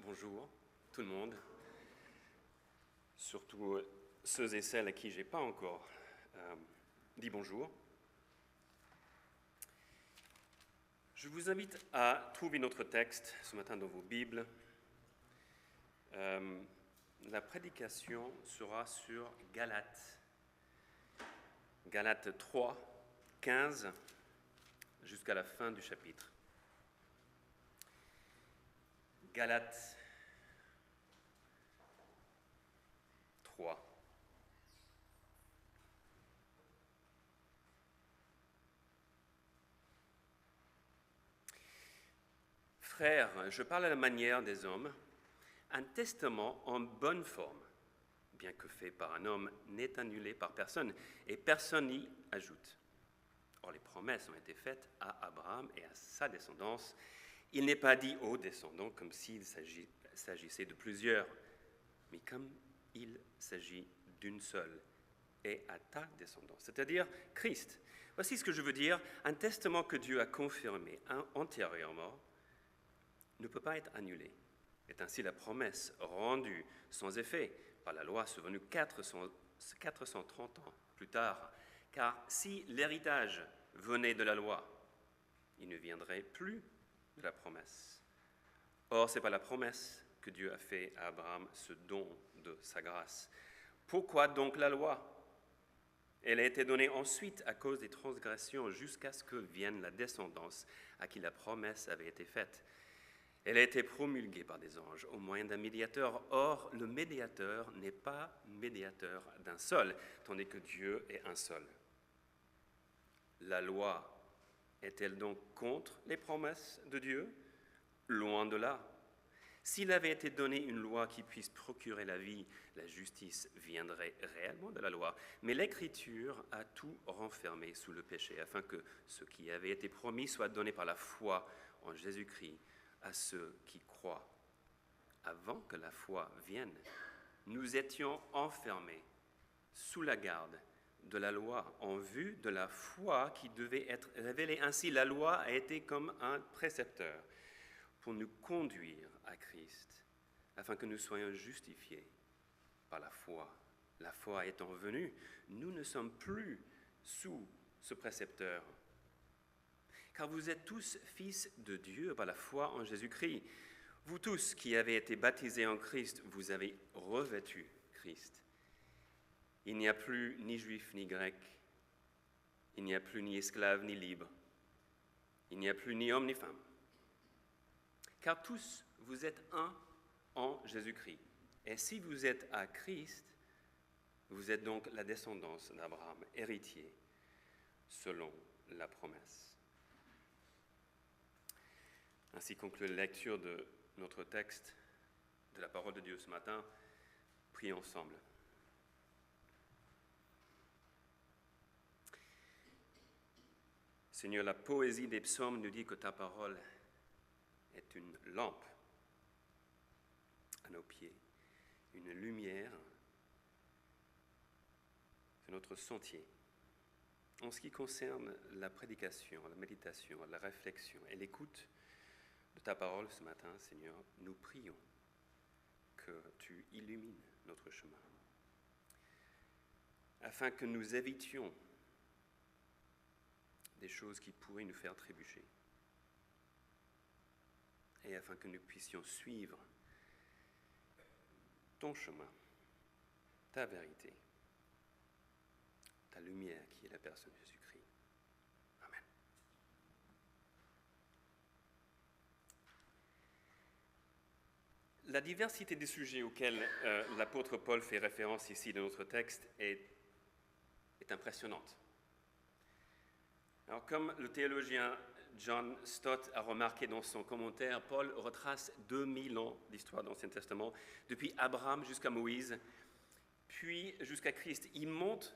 Bonjour tout le monde, surtout ceux et celles à qui je n'ai pas encore dit bonjour. Je vous invite à trouver notre texte ce matin dans vos Bibles. La prédication sera sur Galates. Galates 3, 15, jusqu'à la fin du chapitre. Galates 3. Frères, je parle à la manière des hommes. Un testament en bonne forme, bien que fait par un homme, n'est annulé par personne, et personne n'y ajoute. Or, les promesses ont été faites à Abraham et à sa descendance. Il n'est pas dit aux descendants comme s'il s'agissait de plusieurs, mais comme il s'agit d'une seule, et à ta descendance, c'est-à-dire Christ. Voici ce que je veux dire. Un testament que Dieu a confirmé antérieurement ne peut pas être annulé. Est ainsi la promesse rendue sans effet par la loi survenue 430 ans plus tard. Car si l'héritage venait de la loi, il ne viendrait plus de la promesse. Or, ce n'est pas la promesse que Dieu a fait à Abraham, ce don de sa grâce. Pourquoi donc la loi? Elle a été donnée ensuite à cause des transgressions jusqu'à ce que vienne la descendance à qui la promesse avait été faite. Elle a été promulguée par des anges au moyen d'un médiateur. Or, le médiateur n'est pas médiateur d'un seul, tandis que Dieu est un seul. La loi est-elle donc contre les promesses de Dieu? Loin de là. S'il avait été donné une loi qui puisse procurer la vie, la justice viendrait réellement de la loi. Mais l'Écriture a tout renfermé sous le péché, afin que ce qui avait été promis soit donné par la foi en Jésus-Christ à ceux qui croient. Avant que la foi vienne, nous étions enfermés sous la garde de la loi en vue de la foi qui devait être révélée. Ainsi, la loi a été comme un précepteur pour nous conduire à Christ, afin que nous soyons justifiés par la foi. La foi étant venue, nous ne sommes plus sous ce précepteur. Car vous êtes tous fils de Dieu par la foi en Jésus-Christ. Vous tous qui avez été baptisés en Christ, vous avez revêtu Christ. Il n'y a plus ni juif ni grec, il n'y a plus ni esclave ni libre, il n'y a plus ni homme ni femme. Car tous, vous êtes un en Jésus-Christ. Et si vous êtes à Christ, vous êtes donc la descendance d'Abraham, héritier, selon la promesse. Ainsi conclut la lecture de notre texte, de la parole de Dieu ce matin. Prions ensemble. Seigneur, la poésie des psaumes nous dit que ta parole est une lampe à nos pieds, une lumière sur notre sentier. En ce qui concerne la prédication, la méditation, la réflexion et l'écoute de ta parole ce matin, Seigneur, nous prions que tu illumines notre chemin, afin que nous évitions des choses qui pourraient nous faire trébucher, et afin que nous puissions suivre ton chemin, ta vérité, ta lumière qui est la personne de Jésus-Christ. Amen. La diversité des sujets auxquels l'apôtre Paul fait référence ici dans notre texte est impressionnante. Alors, comme le théologien John Stott a remarqué dans son commentaire, Paul retrace 2000 ans d'histoire de l'Ancien Testament, depuis Abraham jusqu'à Moïse, puis jusqu'à Christ. Il montre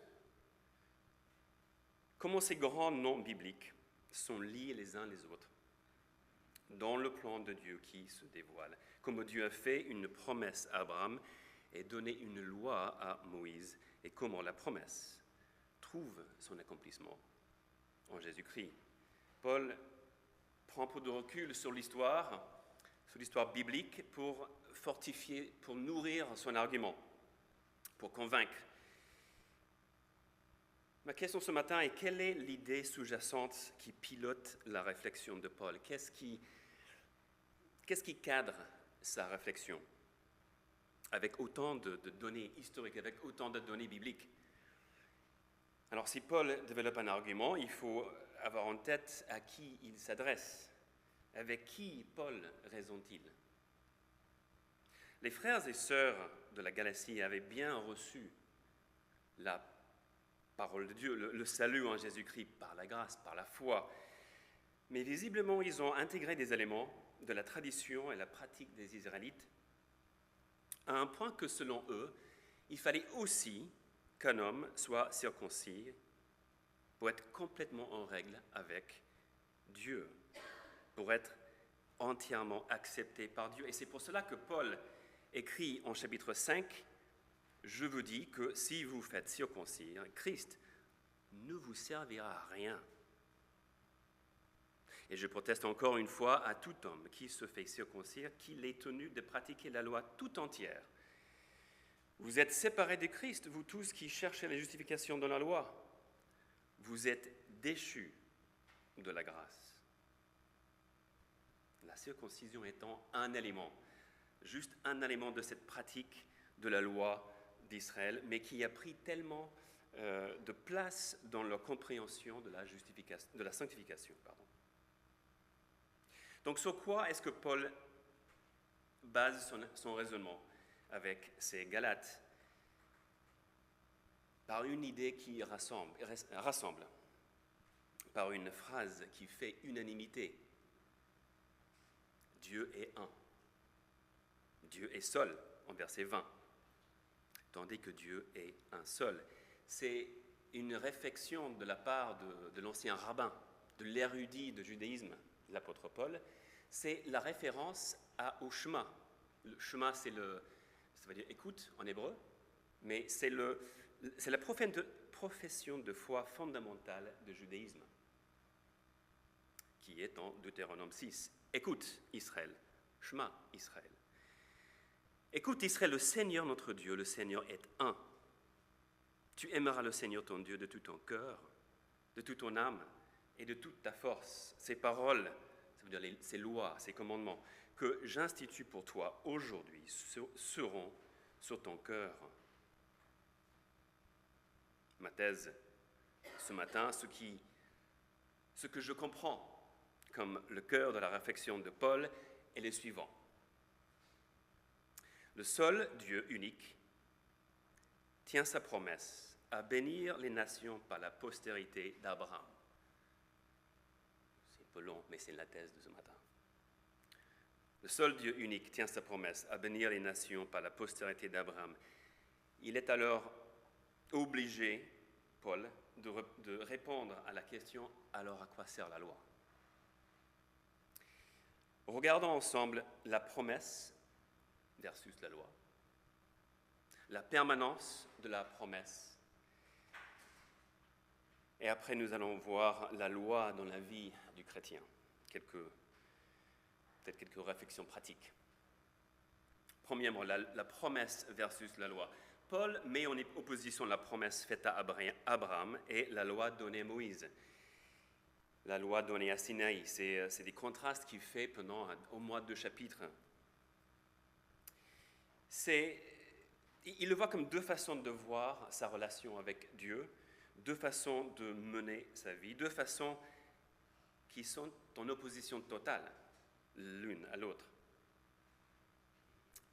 comment ces grands noms bibliques sont liés les uns les autres dans le plan de Dieu qui se dévoile. Comme Dieu a fait une promesse à Abraham et donné une loi à Moïse, et comment la promesse trouve son accomplissement en Jésus-Christ. Paul prend peu de recul sur l'histoire sous l'histoire biblique pour fortifier, pour nourrir son argument, pour convaincre. Ma question ce matin est: quelle est l'idée sous-jacente qui pilote la réflexion de Paul? Qu'est-ce qui cadre sa réflexion avec autant de données historiques, avec autant de données bibliques? Alors, si Paul développe un argument, il faut avoir en tête à qui il s'adresse. Avec qui Paul raisonne-t-il? Les frères et sœurs de la Galatie avaient bien reçu la parole de Dieu, le salut en Jésus-Christ par la grâce, par la foi. Mais visiblement, ils ont intégré des éléments de la tradition et la pratique des Israélites à un point que, selon eux, il fallait aussi qu'un homme soit circoncis pour être complètement en règle avec Dieu, pour être entièrement accepté par Dieu. Et c'est pour cela que Paul écrit en chapitre 5, « Je vous dis que si vous faites circoncire, Christ ne vous servira à rien. » Et je proteste encore une fois à tout homme qui se fait circoncire qu'il est tenu de pratiquer la loi tout entière. Vous êtes séparés de Christ, vous tous qui cherchez la justification de la loi. Vous êtes déchus de la grâce. La circoncision étant un élément, juste un élément de cette pratique de la loi d'Israël, mais qui a pris tellement de place dans leur compréhension de la sanctification. Donc sur quoi est-ce que Paul base son raisonnement avec ces Galates? Par une idée qui rassemble, par une phrase qui fait unanimité. Dieu est un. Dieu est seul, en verset 20, tandis que Dieu est un seul. C'est une réflexion de la part de l'ancien rabbin, de l'érudit de judaïsme, l'apôtre Paul. C'est la référence au Shema. Le Shema, ça veut dire écoute en hébreu, mais c'est la profession de foi fondamentale du judaïsme, qui est en Deutéronome 6. Écoute Israël, Shema Israël. Écoute Israël, le Seigneur notre Dieu, le Seigneur est un. Tu aimeras le Seigneur ton Dieu de tout ton cœur, de toute ton âme et de toute ta force. Ces paroles, ça veut dire ces lois, ces commandements, que j'institue pour toi aujourd'hui seront sur ton cœur. Ma thèse ce matin, ce que je comprends comme le cœur de la réflexion de Paul est le suivant. Le seul Dieu unique tient sa promesse à bénir les nations par la postérité d'Abraham. C'est un peu long, mais c'est la thèse de ce matin. Le seul Dieu unique tient sa promesse à bénir les nations par la postérité d'Abraham. Il est alors obligé, Paul, de répondre à la question « alors à quoi sert la loi ?» Regardons ensemble la promesse versus la loi, la permanence de la promesse. Et après, nous allons voir la loi dans la vie du chrétien, peut-être quelques réflexions pratiques. Premièrement, la promesse versus la loi. Paul met en opposition la promesse faite à Abraham et la loi donnée à Moïse. La loi donnée à Sinaï, c'est des contrastes qu'il fait pendant au moins 2 chapitres. Il le voit comme 2 façons de voir sa relation avec Dieu, 2 façons de mener sa vie, 2 façons qui sont en opposition totale l'une à l'autre.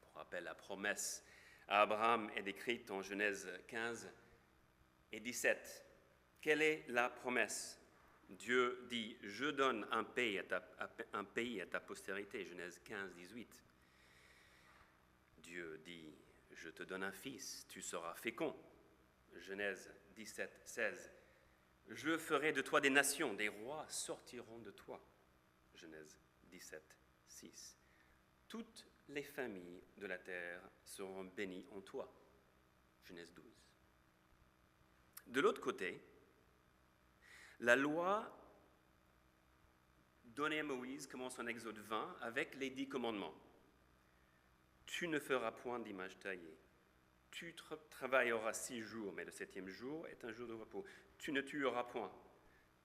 Pour rappel, la promesse à Abraham est décrite en Genèse 15 et 17. Quelle est la promesse? Dieu dit « Je donne un pays à ta postérité », Genèse 15, 18. Dieu dit « Je te donne un fils, tu seras fécond », Genèse 17, 16. « Je ferai de toi des nations, des rois sortiront de toi », Genèse 17, 6. « Toutes les familles de la terre seront bénies en toi », Genèse 12. De l'autre côté, la loi donné à Moïse commence en Exode 20 avec les 10 commandements. Tu ne feras point d'image taillée. Tu travailleras 6 jours, mais le 7e jour est un jour de repos. Tu ne tueras point.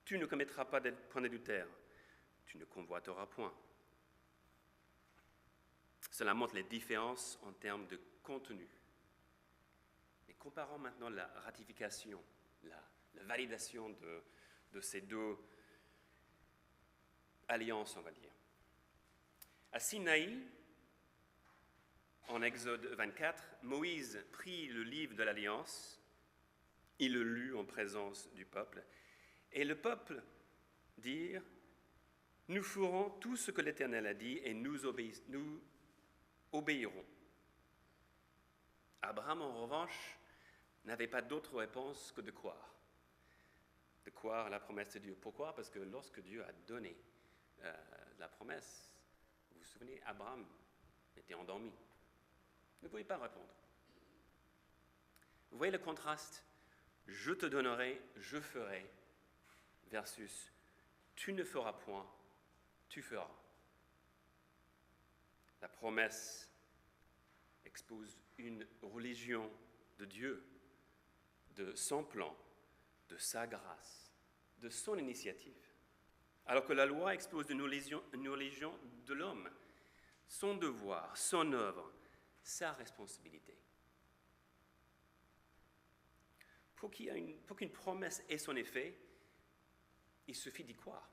Tu ne commettras pas point d'adultère. Tu ne convoiteras point. Cela montre les différences en termes de contenu. Mais comparons maintenant la ratification, la validation de ces deux alliances, on va dire. À Sinaï, en Exode 24, Moïse prit le livre de l'Alliance, il le lut en présence du peuple, et le peuple dit « Nous ferons tout ce que l'Éternel a dit et nous obéirons. » Abraham, en revanche, n'avait pas d'autre réponse que de croire. De croire à la promesse de Dieu. Pourquoi? Parce que lorsque Dieu a donné la promesse, vous vous souvenez, Abraham était endormi. Il ne pouvait pas répondre. Vous voyez le contraste? Je te donnerai, je ferai, versus tu ne feras point, tu feras. La promesse expose une religion de Dieu, de son plan, de sa grâce, de son initiative. Alors que la loi expose une religion de l'homme, son devoir, son œuvre, sa responsabilité. Pour qu'une promesse ait son effet, il suffit d'y croire.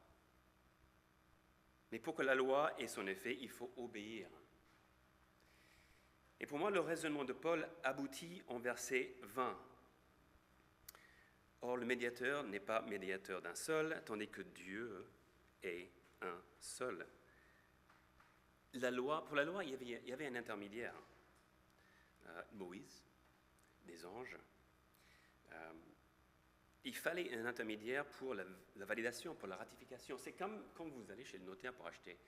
Mais pour que la loi ait son effet, il faut obéir. Et pour moi, le raisonnement de Paul aboutit en verset 20. Or, le médiateur n'est pas médiateur d'un seul, tandis que Dieu est un seul. Pour la loi, il y avait un intermédiaire. Moïse, des anges. Il fallait un intermédiaire pour la validation, pour la ratification. C'est comme quand vous allez chez le notaire pour acheter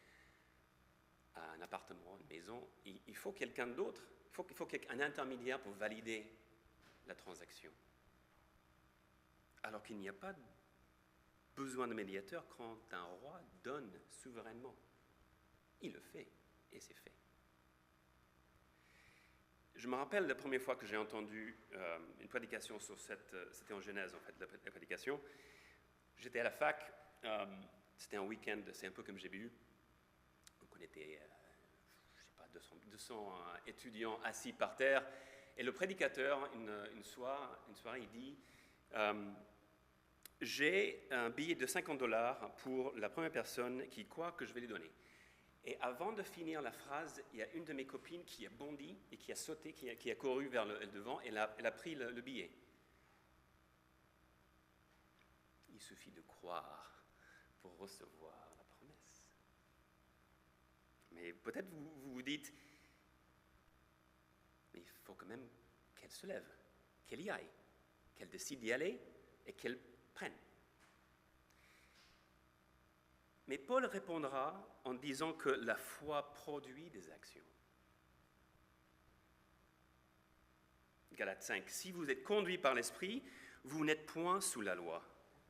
un appartement, une maison, il faut quelqu'un d'autre, il faut un intermédiaire pour valider la transaction. Alors qu'il n'y a pas besoin de médiateur quand un roi donne souverainement. Il le fait, et c'est fait. Je me rappelle la première fois que j'ai entendu une prédication sur c'était en Genèse en fait, la prédication. J'étais à la fac, c'était un week-end, c'est un peu comme j'ai vu. Donc on était, 200 étudiants assis par terre. Et le prédicateur, une soirée, il dit j'ai un billet de $50 pour la première personne qui croit que je vais lui donner. Et avant de finir la phrase, il y a une de mes copines qui a bondi et qui a sauté, qui a couru vers le devant, et elle a pris le billet. Il suffit de croire pour recevoir la promesse. Mais peut-être vous vous dites, mais il faut quand même qu'elle se lève, qu'elle y aille, qu'elle décide d'y aller et qu'elle prenne. Mais Paul répondra en disant que la foi produit des actions. Galates 5, si vous êtes conduits par l'Esprit, vous n'êtes point sous la loi.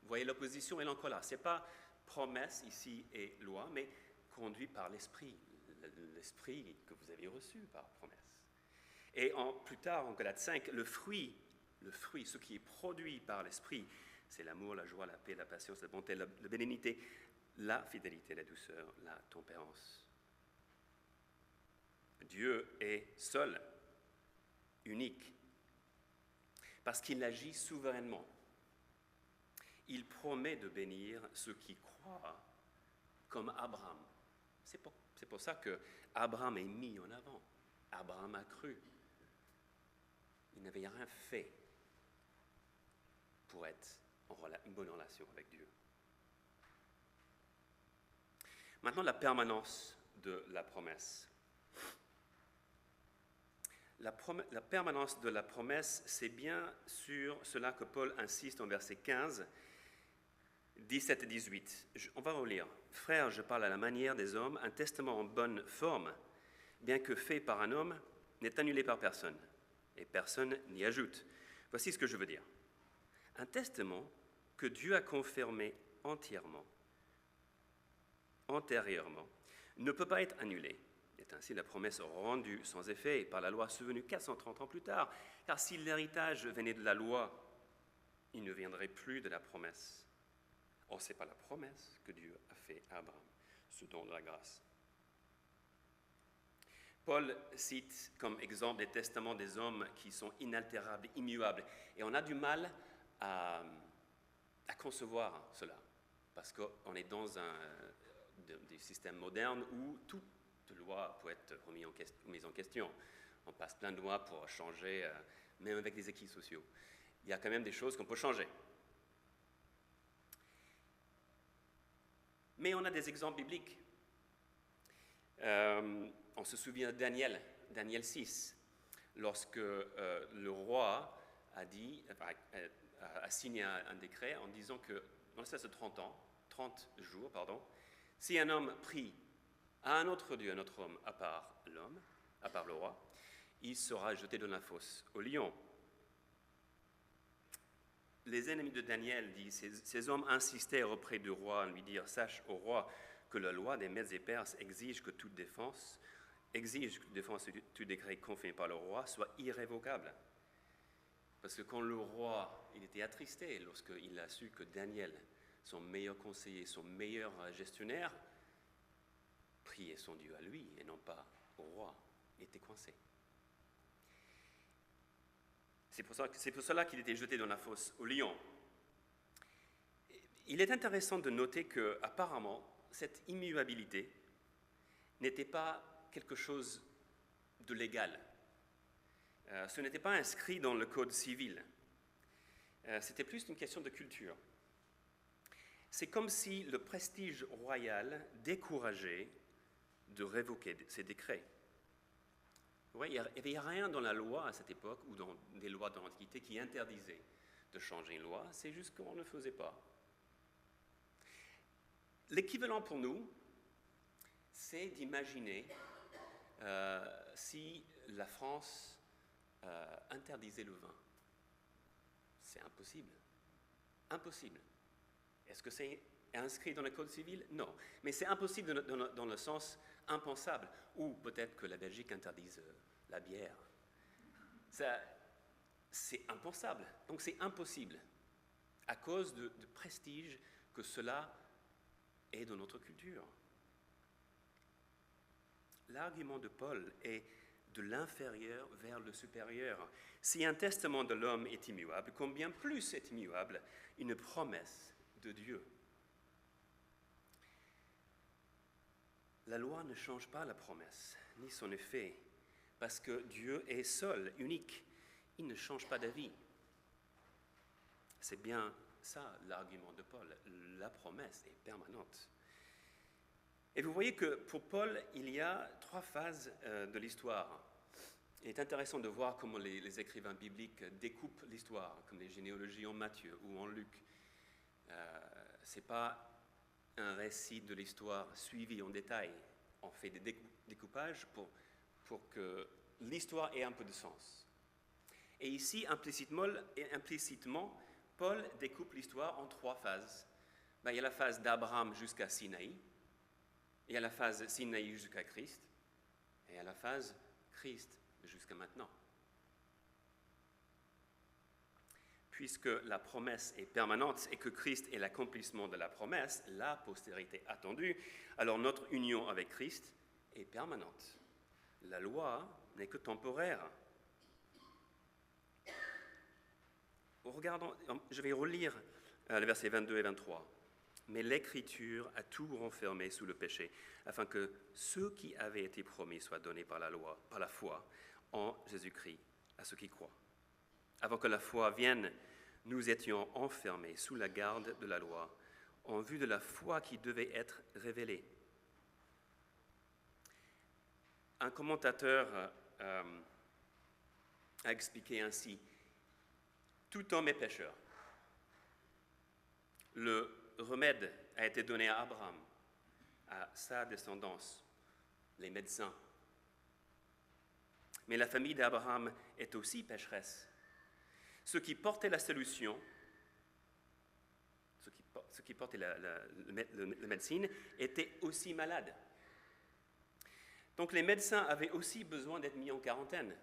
Vous voyez, l'opposition est encore là. Ce n'est pas promesse ici et loi, mais conduit par l'Esprit, l'Esprit que vous avez reçu par promesse. Et plus tard, en Galates 5, le fruit, ce qui est produit par l'Esprit, c'est l'amour, la joie, la paix, la patience, la bonté, la bénignité, la fidélité, la douceur, la tempérance. Dieu est seul, unique, parce qu'il agit souverainement. Il promet de bénir ceux qui croient, comme Abraham. C'est pour ça que Abraham est mis en avant. Abraham a cru. Il n'avait rien fait pour être en bonne relation avec Dieu. Maintenant, la permanence de la promesse. La permanence de la promesse, c'est bien sur cela que Paul insiste en versets 15, 17 et 18. On va relire. « Frères, je parle à la manière des hommes, un testament en bonne forme, bien que fait par un homme, n'est annulé par personne, et personne n'y ajoute. Voici ce que je veux dire. Un testament que Dieu a confirmé entièrement, antérieurement ne peut pas être annulé. C'est ainsi la promesse rendue sans effet par la loi survenue 430 ans plus tard, car si l'héritage venait de la loi, il ne viendrait plus de la promesse. Or, ce n'est pas la promesse que Dieu a fait à Abraham, ce don de la grâce. Paul cite comme exemple les testaments des hommes qui sont inaltérables, immuables, et on a du mal à concevoir cela, parce qu'on est dans des systèmes modernes où toute loi peut être remise en question. On passe plein de lois pour changer, même avec les acquis sociaux. Il y a quand même des choses qu'on peut changer. Mais on a des exemples bibliques. On se souvient de Daniel 6, lorsque le roi a signé un décret en disant que dans l'espace de 30 jours, si un homme prie à un autre dieu, un autre homme, à part le roi, il sera jeté dans la fosse au lion. Les ennemis de Daniel disent, ces hommes insistèrent auprès du roi à lui dire, sache au roi que la loi des Mèdes et Perses exige que toute défense et tout décret confirmé par le roi soit irrévocable. Parce que quand le roi, il était attristé lorsqu'il a su que Daniel, son meilleur conseiller, son meilleur gestionnaire, priait son Dieu à lui et non pas au roi, il était coincé. C'est pour cela qu'il était jeté dans la fosse au lion. Il est intéressant de noter que, apparemment, cette immuabilité n'était pas quelque chose de légal. Ce n'était pas inscrit dans le code civil. C'était plus une question de culture. C'est comme si le prestige royal décourageait de révoquer ces décrets. Ouais, il n'y avait rien dans la loi à cette époque, ou dans des lois de l'Antiquité, qui interdisaient de changer une loi, c'est juste qu'on ne le faisait pas. L'équivalent pour nous, c'est d'imaginer si la France interdisait le vin. C'est impossible. Impossible. Est-ce que c'est inscrit dans le Code civil? Non. Mais c'est impossible dans le sens impensable. Ou peut-être que la Belgique interdise la bière. C'est impensable. Donc c'est impossible. À cause du prestige que cela est dans notre culture. L'argument de Paul est de l'inférieur vers le supérieur. Si un testament de l'homme est immuable, combien plus est immuable une promesse de Dieu? La loi ne change pas la promesse, ni son effet, parce que Dieu est seul, unique. Il ne change pas d'avis. C'est bien ça l'argument de Paul. La promesse est permanente. Et vous voyez que pour Paul, il y a 3 phases de l'histoire. Il est intéressant de voir comment les écrivains bibliques découpent l'histoire, comme les généalogies en Matthieu ou en Luc. Ce n'est pas un récit de l'histoire suivi en détail. On fait des découpages pour que l'histoire ait un peu de sens. Et ici, implicitement, Paul découpe l'histoire en 3 phases. Il y a la phase d'Abraham jusqu'à Sinaï, il y a la phase Sinaï jusqu'à Christ, et il y a la phase Christ jusqu'à maintenant. Puisque la promesse est permanente et que Christ est l'accomplissement de la promesse, la postérité attendue, alors notre union avec Christ est permanente. La loi n'est que temporaire. Regardons, je vais relire les versets 22 et 23. Mais l'Écriture a tout renfermé sous le péché, afin que ce qui avait été promis soit donné par la loi, par la foi en Jésus-Christ, à ceux qui croient. Avant que la foi vienne, nous étions enfermés sous la garde de la loi, en vue de la foi qui devait être révélée. Un commentateur a expliqué ainsi: tout homme est pécheur. Le remède a été donné à Abraham, à sa descendance, les médecins. Mais la famille d'Abraham est aussi pécheresse. Ce qui portait la solution, ceux qui portaient la médecine étaient aussi malades. Donc les médecins avaient aussi besoin d'être mis en quarantaine.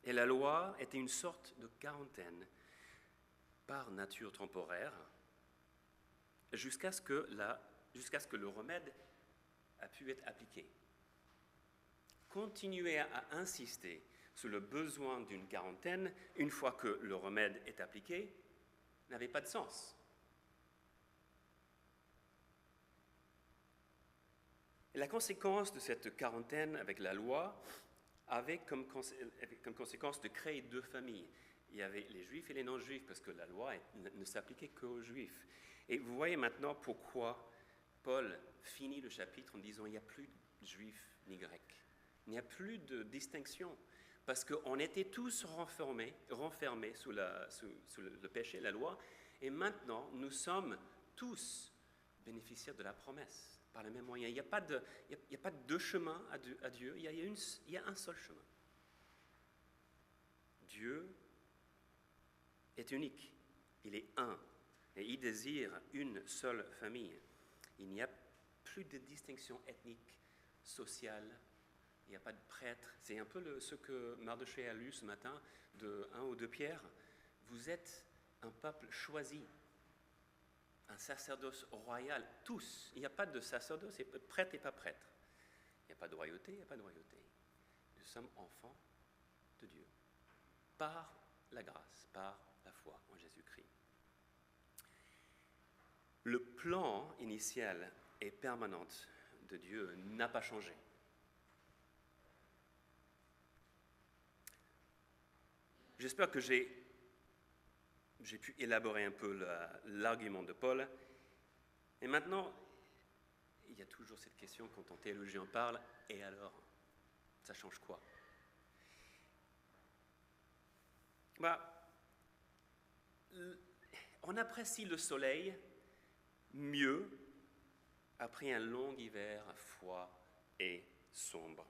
Et la loi était une sorte de quarantaine par nature temporaire jusqu'à ce que le remède a pu être appliqué. Continuer à insister sur le besoin d'une quarantaine une fois que le remède est appliqué n'avait pas de sens. Et la conséquence de cette quarantaine avec la loi avait comme conséquence de créer deux familles. Il y avait les juifs et les non-juifs, parce que la loi ne s'appliquait qu'aux juifs. Et vous voyez maintenant pourquoi Paul finit le chapitre en disant « il n'y a plus de juifs ni grecs ». Il n'y a plus de distinction, parce qu'on était tous renfermés sous le péché, la loi, et maintenant nous sommes tous bénéficiaires de la promesse par le même moyen. Il n'y a pas de deux chemins à Dieu, il y a un seul chemin. Dieu est unique, il est un, et il désire une seule famille. Il n'y a plus de distinction ethnique, sociale, il n'y a pas de prêtre. C'est un peu ce que Mardochée a lu ce matin de 1 ou 2 Pierre. Vous êtes un peuple choisi, un sacerdoce royal, tous. Il n'y a pas de sacerdoce, c'est prêtre et pas prêtre. Il n'y a pas de royauté, il n'y a pas de royauté. Nous sommes enfants de Dieu, par la grâce, par la foi en Jésus-Christ. Le plan initial et permanent de Dieu n'a pas changé. J'espère que j'ai pu élaborer un peu l'argument de Paul. Et maintenant, il y a toujours cette question quand un théologien parle, et alors, ça change quoi? On apprécie le soleil mieux après un long hiver froid et sombre.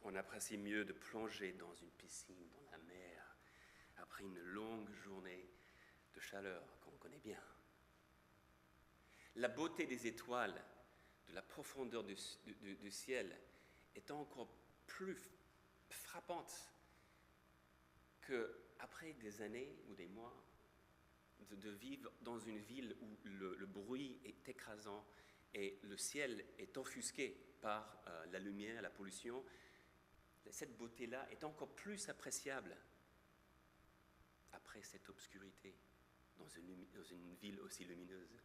On apprécie mieux de plonger dans une piscine, dans la mer, après une longue journée de chaleur qu'on connaît bien. La beauté des étoiles, de la profondeur du ciel est encore plus frappante qu'après des années ou des mois de vivre dans une ville où le bruit est écrasant et le ciel est offusqué par la lumière, la pollution. Cette beauté-là est encore plus appréciable après cette obscurité dans une ville aussi lumineuse.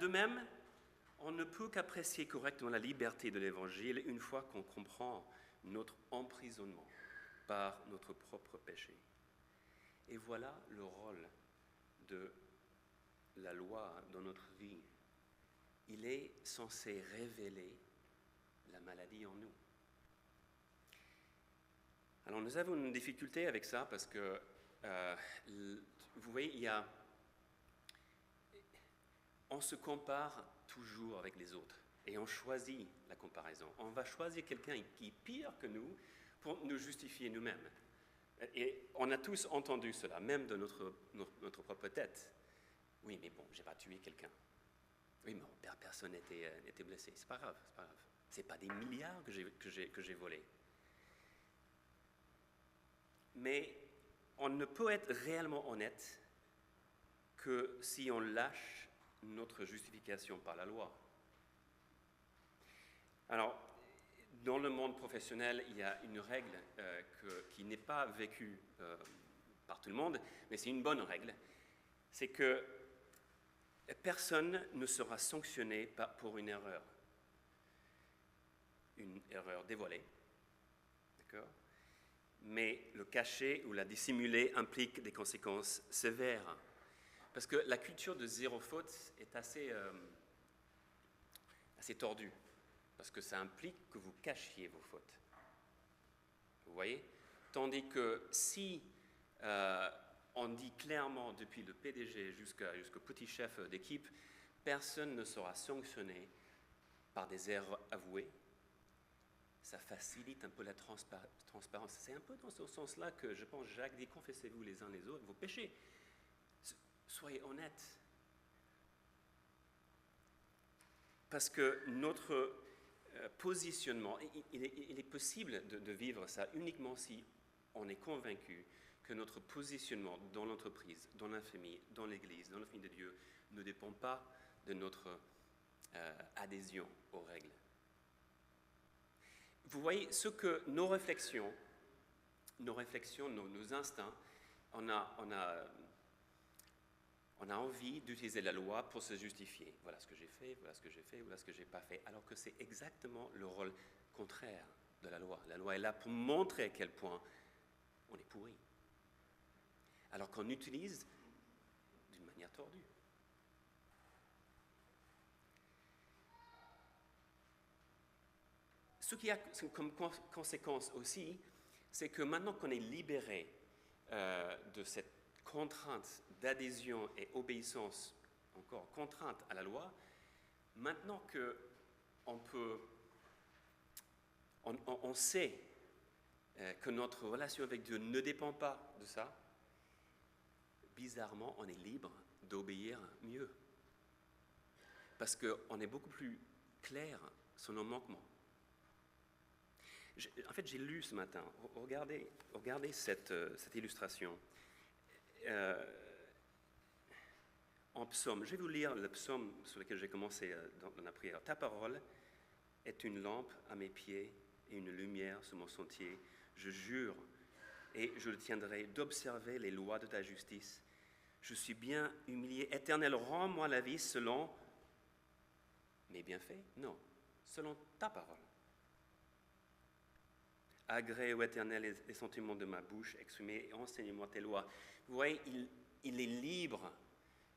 De même, on ne peut qu'apprécier correctement la liberté de l'Évangile une fois qu'on comprend notre emprisonnement par notre propre péché. Et voilà le rôle de la loi dans notre vie. Il est censé révéler la maladie en nous. Alors nous avons une difficulté avec ça parce que, vous voyez, on se compare toujours avec les autres et on choisit la comparaison. On va choisir quelqu'un qui est pire que nous pour nous justifier nous-mêmes. Et on a tous entendu cela, même de notre propre tête. Oui, mais bon, j'ai pas tué quelqu'un. Oui, mais personne n'était blessé. C'est pas grave, c'est pas grave. C'est pas des milliards que j'ai volés. Mais on ne peut être réellement honnête que si on lâche notre justification par la loi. Alors, dans le monde professionnel, il y a une règle qui n'est pas vécue par tout le monde, mais c'est une bonne règle. C'est que personne ne sera sanctionné pour une erreur dévoilée, d'accord? Mais le cacher ou la dissimuler implique des conséquences sévères. Parce que la culture de zéro faute est assez tordue. Parce que ça implique que vous cachiez vos fautes. Vous voyez? Tandis que si on dit clairement depuis le PDG jusqu'au petit chef d'équipe, personne ne sera sanctionné par des erreurs avouées, ça facilite un peu la transparence. C'est un peu dans ce sens-là que je pense Jacques dit, confessez-vous les uns les autres vos péchés. soyez honnêtes. Parce que notre positionnement, il est possible de vivre ça uniquement si on est convaincu que notre positionnement dans l'entreprise, dans la famille, dans l'Église, dans la famille de Dieu, ne dépend pas de notre adhésion aux règles. Vous voyez, ce que nos réflexions, nos instincts, on a envie d'utiliser la loi pour se justifier. Voilà ce que j'ai fait, voilà ce que j'ai fait, voilà ce que je n'ai pas fait. Alors que c'est exactement le rôle contraire de la loi. La loi est là pour montrer à quel point on est pourri. Alors qu'on utilise d'une manière tordue. Ce qui a comme conséquence aussi, c'est que maintenant qu'on est libéré de cette contrainte d'adhésion et obéissance, encore contrainte à la loi, maintenant on sait que notre relation avec Dieu ne dépend pas de ça, bizarrement, on est libre d'obéir mieux. Parce qu'on est beaucoup plus clair sur nos manquements. En fait, j'ai lu ce matin, regardez cette illustration. En psaume, je vais vous lire le psaume sur lequel j'ai commencé dans la prière. Ta parole est une lampe à mes pieds et une lumière sur mon sentier. Je jure et je le tiendrai d'observer les lois de ta justice. Je suis bien humilié. Éternel, rends-moi la vie selon mes bienfaits? Non, selon ta parole. Agrée, ô Éternel, les sentiments de ma bouche, exprimez et enseigne-moi tes lois. Vous voyez, il est libre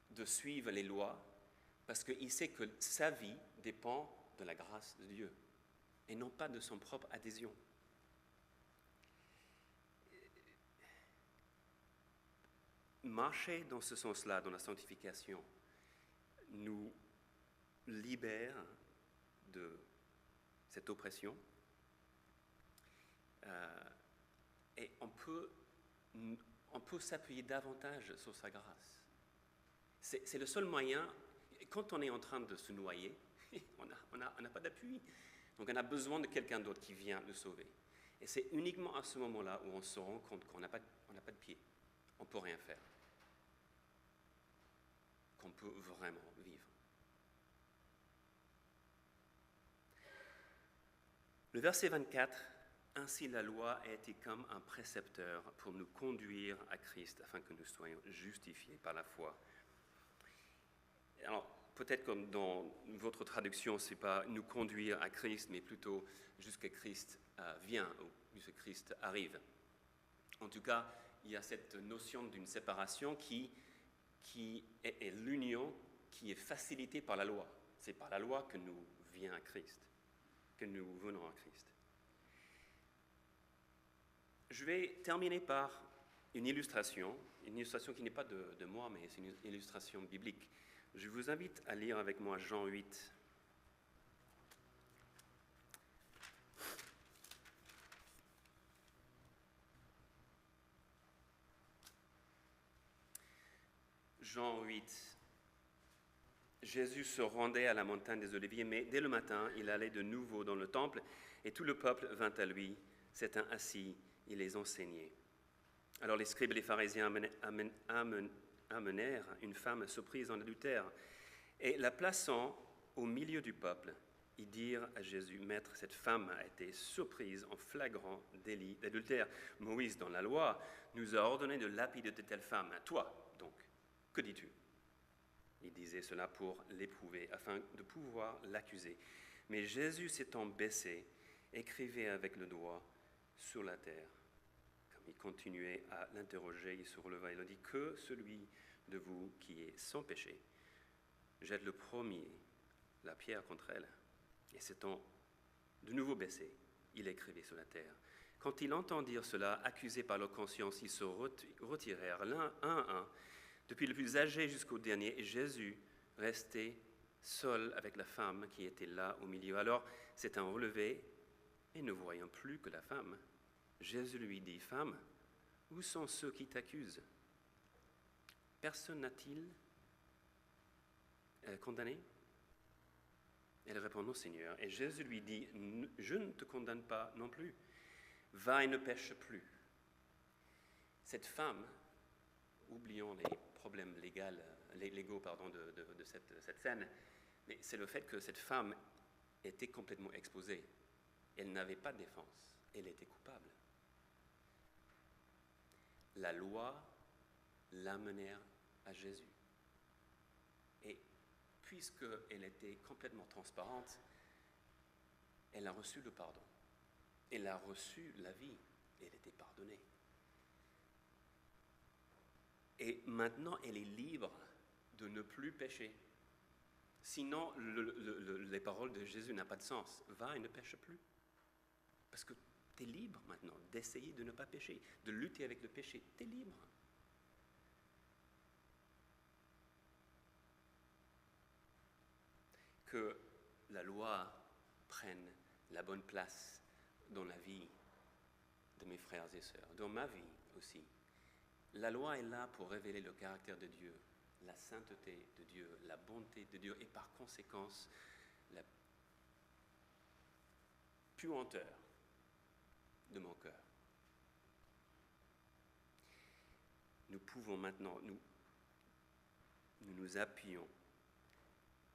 de suivre les lois parce qu'il sait que sa vie dépend de la grâce de Dieu et non pas de son propre adhésion. Marcher dans ce sens-là, dans la sanctification, nous libère de cette oppression. Et on peut s'appuyer davantage sur sa grâce. C'est le seul moyen, quand on est en train de se noyer, on n'a pas d'appui. Donc on a besoin de quelqu'un d'autre qui vient le sauver. Et c'est uniquement à ce moment-là où on se rend compte qu'on n'a pas de pied, on ne peut rien faire, qu'on peut vraiment vivre. Le verset 24, « Ainsi la loi a été comme un précepteur pour nous conduire à Christ afin que nous soyons justifiés par la foi. » Alors, peut-être comme dans votre traduction, ce n'est pas « nous conduire à Christ », mais plutôt « jusqu'à Christ vient » ou « jusqu'à Christ arrive ». En tout cas, il y a cette notion d'une séparation qui est l'union qui est facilitée par la loi. C'est par la loi que nous venons à Christ, que nous venons à Christ. Je vais terminer par une illustration qui n'est pas de moi, mais c'est une illustration biblique. Je vous invite à lire avec moi Jean 8. Jean 8. Jésus se rendait à la montagne des Oliviers, mais dès le matin, il allait de nouveau dans le temple, et tout le peuple vint à lui, s'étant assis, il les enseignait. Alors les scribes et les pharisiens amenèrent une femme surprise en adultère, et la plaçant au milieu du peuple, ils dirent à Jésus, « Maître, cette femme a été surprise en flagrant délit d'adultère. Moïse, dans la loi, nous a ordonné de lapider de telle femme. Toi, donc, que dis-tu » Il disait cela pour l'éprouver, afin de pouvoir l'accuser. Mais Jésus s'étant baissé, écrivait avec le doigt sur la terre. Comme il continuait à l'interroger, il se releva et leur dit, « Que celui de vous qui est sans péché jette le premier la pierre contre elle. » Et s'étant de nouveau baissé, il écrivait sur la terre. Quand ils entendirent cela, accusés par leur conscience, ils se retirèrent l'un à un, depuis le plus âgé jusqu'au dernier, et Jésus restait seul avec la femme qui était là au milieu. Alors, s'étant relevé, et ne voyant plus que la femme, Jésus lui dit, « Femme, où sont ceux qui t'accusent ? personne n'a-t-il condamné? Elle répond, non, Seigneur. Et Jésus lui dit, je ne te condamne pas non plus. Va et ne pêche plus. Cette femme, oublions les problèmes légaux de cette scène, mais c'est le fait que cette femme était complètement exposée. Elle n'avait pas de défense. Elle était coupable. La loi l'amenèrent à Jésus. Et puisqu'elle était complètement transparente, elle a reçu le pardon. Elle a reçu la vie. Elle était pardonnée. Et maintenant, elle est libre de ne plus pécher. Sinon, les paroles de Jésus n'ont pas de sens. Va et ne pêche plus. Parce que tu es libre maintenant d'essayer de ne pas pécher, de lutter avec le péché. Tu es libre. Que la loi prenne la bonne place dans la vie de mes frères et sœurs, dans ma vie aussi. La loi est là pour révéler le caractère de Dieu, la sainteté de Dieu, la bonté de Dieu et par conséquence la puanteur de mon cœur. Nous pouvons maintenant, nous appuyons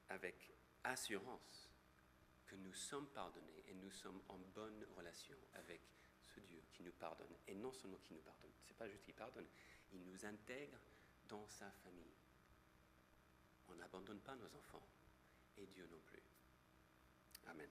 avec assurance que nous sommes pardonnés et nous sommes en bonne relation avec ce Dieu qui nous pardonne. Et non seulement qui nous pardonne, ce n'est pas juste qu'il pardonne, il nous intègre dans sa famille. On n'abandonne pas nos enfants et Dieu non plus. Amen.